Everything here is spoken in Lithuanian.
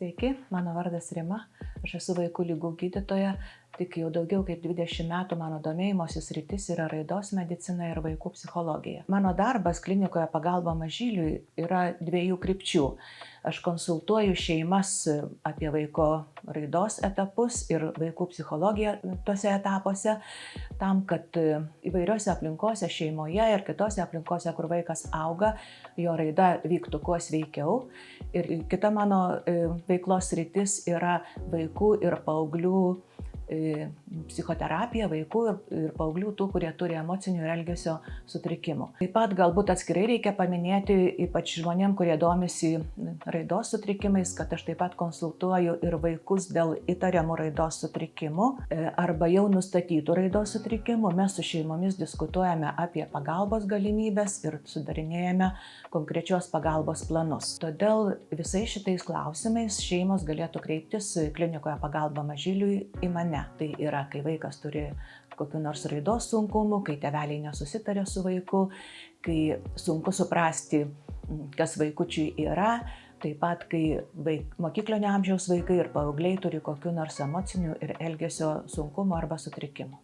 Sveiki, mano vardas Rima, aš esu vaikų ligų gydytoja, tik jau daugiau kaip 20 metų mano domėjimosi sritis yra raidos medicina ir vaikų psichologija. Mano darbas klinikoje pagalba mažyliui yra dviejų krypčių. Aš konsultuoju šeimas apie vaiko raidos etapus ir vaikų psichologiją tose etapuose, tam, kad įvairiose aplinkose, šeimoje ir kitose aplinkose, kur vaikas auga, jo raida vyktų kuo sveikiau. Ir kita mano veiklos sritis yra vaikų ir paauglių psichoterapija, vaikų ir paauglių tų, kurie turi emocinių ir elgesio sutrikimų. Taip pat galbūt atskirai reikia paminėti, ypač žmonėm, kurie domisi raidos sutrikimais, kad aš taip pat konsultuoju ir vaikus dėl įtariamų raidos sutrikimų arba jau nustatytų raidos sutrikimų. Mes su šeimomis diskutuojame apie pagalbos galimybės ir sudarinėjame konkrečios pagalbos planus. Todėl visais šitais klausimais šeimos galėtų kreiptis klinikoje pagalba mažyliui į mane. Tai yra, kai vaikas turi kokių nors raidos sunkumų, kai tėveliai nesusitarė su vaiku, kai sunku suprasti, kas vaikučiui yra, taip pat, kai mokyklinio amžiaus vaikai ir paaugliai turi kokių nors emocinių ir elgesio sunkumų arba sutrikimų.